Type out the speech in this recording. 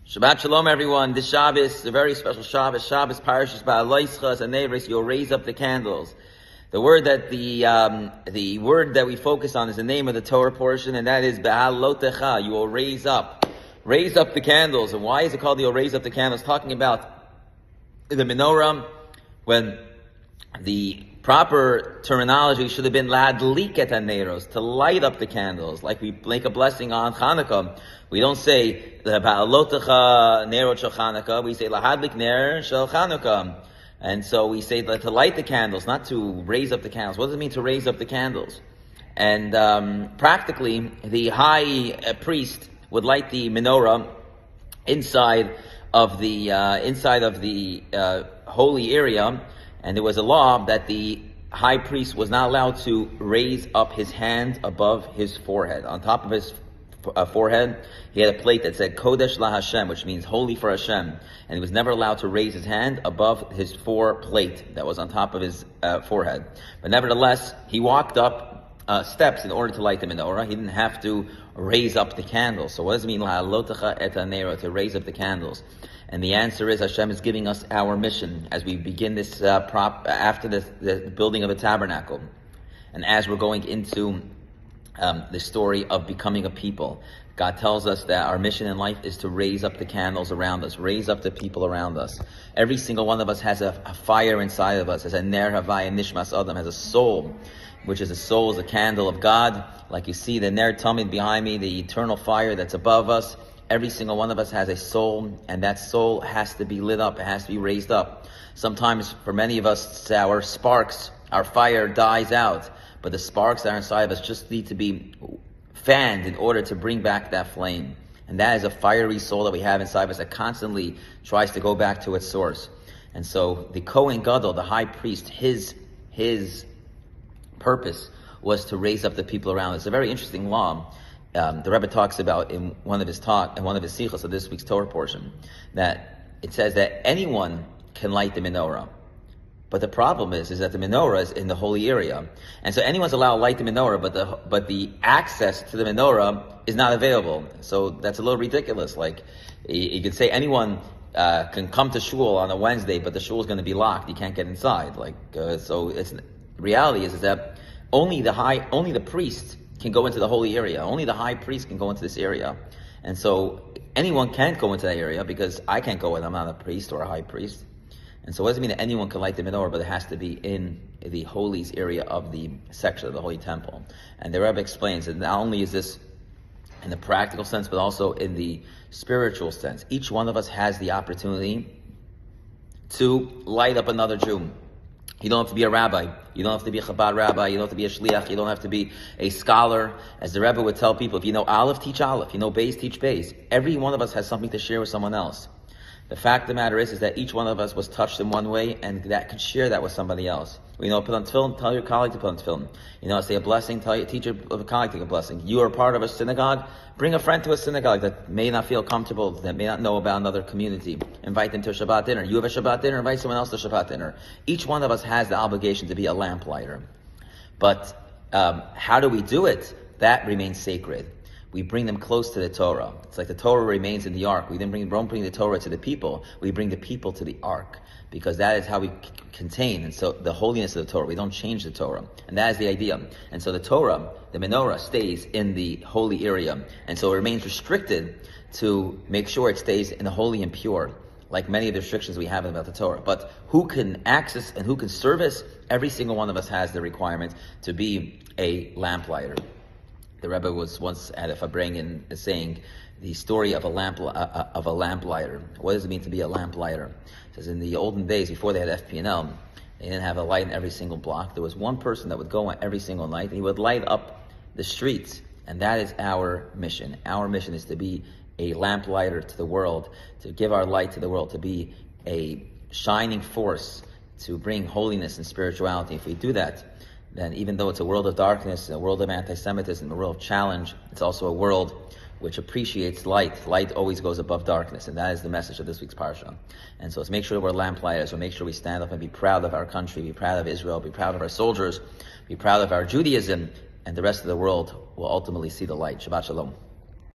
Shabbat Shalom, everyone. This Shabbos is a very special Shabbos. Shabbos Parshat Behaalotecha, and neighbors, you'll raise up the candles. The word that the word that we focus on is the name of the Torah portion, and that is Behaalotecha. You will raise up the candles. And why is it called you'll raise up the candles? Talking about the menorah, when the proper terminology should have been ladlik et haneros, to light up the candles, like we make a blessing on Hanukkah. We don't say the Behaalotecha nerot shel Hanukkah. We say lahadlik ner shel Hanukkah. And so we say to light the candles, not to raise up the candles. What does it mean to raise up the candles? And practically, the high priest would light the menorah inside of the holy area. And there was a law that the high priest was not allowed to raise up his hand above his forehead. On top of his forehead, he had a plate that said Kodesh la Hashem, which means holy for Hashem. And he was never allowed to raise his hand above his foreplate that was on top of his forehead. But nevertheless, he walked up steps in order to light the menorah. He didn't have to raise up the candles. So what does it mean, Behaalotecha et hanero, to raise up the candles? And the answer is Hashem is giving us our mission as we begin this after the building of the tabernacle. And as we're going into the story of becoming a people, God tells us that our mission in life is to raise up the candles around us, raise up the people around us. Every single one of us has a fire inside of us, has a ner havaya nishmas adam, has a soul, which is a candle of God. Like you see the ner tamid behind me, the eternal fire that's above us. Every single one of us has a soul, and that soul has to be lit up, it has to be raised up. Sometimes for many of us, our sparks, our fire dies out, but the sparks that are inside of us just need to be fanned in order to bring back that flame. And that is a fiery soul that we have inside of us that constantly tries to go back to its source. And so the Kohen Gadol, the high priest, his purpose was to raise up the people around us. It's a very interesting law. The Rebbe talks about in one of his sichos of this week's Torah portion, that it says that anyone can light the menorah. But the problem is that the menorah is in the holy area. And so anyone's allowed to light the menorah, but the access to the menorah is not available. So that's a little ridiculous. Like, you could say anyone can come to shul on a Wednesday, but the shul is going to be locked. You can't get inside. So reality is that only the priest can go into the holy area. Only the high priest can go into this area. And so anyone can't go into that area because I can't go in. I'm not a priest or a high priest. And so what does it mean that anyone can light the menorah, but it has to be in the holies area of the section of the Holy Temple? And the Rebbe explains that not only is this in the practical sense, but also in the spiritual sense. Each one of us has the opportunity to light up another Jew. You don't have to be a rabbi. You don't have to be a Chabad rabbi. You don't have to be a shliach. You don't have to be a scholar. As the Rebbe would tell people, if you know Aleph, teach Aleph. You know Beis, teach Beis. Every one of us has something to share with someone else. The fact of the matter is that each one of us was touched in one way, and that could share that with somebody else. You know, put on tefillin, tell your colleague to put on tefillin. You know, say a blessing, tell your teacher of a colleague to take a blessing. You are part of a synagogue, bring a friend to a synagogue that may not feel comfortable, that may not know about another community. Invite them to a Shabbat dinner. You have a Shabbat dinner, invite someone else to a Shabbat dinner. Each one of us has the obligation to be a lamplighter. But how do we do it? That remains sacred. We bring them close to the Torah. It's like the Torah remains in the ark. We don't bring the Torah to the people. We bring the people to the ark, because that is how we contain. And so the holiness of the Torah, we don't change the Torah. And that is the idea. And so the Torah, the menorah, stays in the holy area. And so it remains restricted to make sure it stays in the holy and pure, like many of the restrictions we have about the Torah. But who can access and who can service? Every single one of us has the requirement to be a lamplighter. The Rebbe was once at a Fabrengen saying the story of a lamplighter. What does it mean to be a lamplighter? He says in the olden days, before they had FP&L, they didn't have a light in every single block. There was one person that would go every single night, and he would light up the streets. And that is our mission. Our mission is to be a lamplighter to the world, to give our light to the world, to be a shining force, to bring holiness and spirituality. If we do that, then even though it's a world of darkness, a world of anti-Semitism, a world of challenge, it's also a world which appreciates light. Light always goes above darkness, and that is the message of this week's parsha. And so let's make sure that we're lamplighters. We'll make sure we stand up and be proud of our country, be proud of Israel, be proud of our soldiers, be proud of our Judaism, and the rest of the world will ultimately see the light. Shabbat Shalom.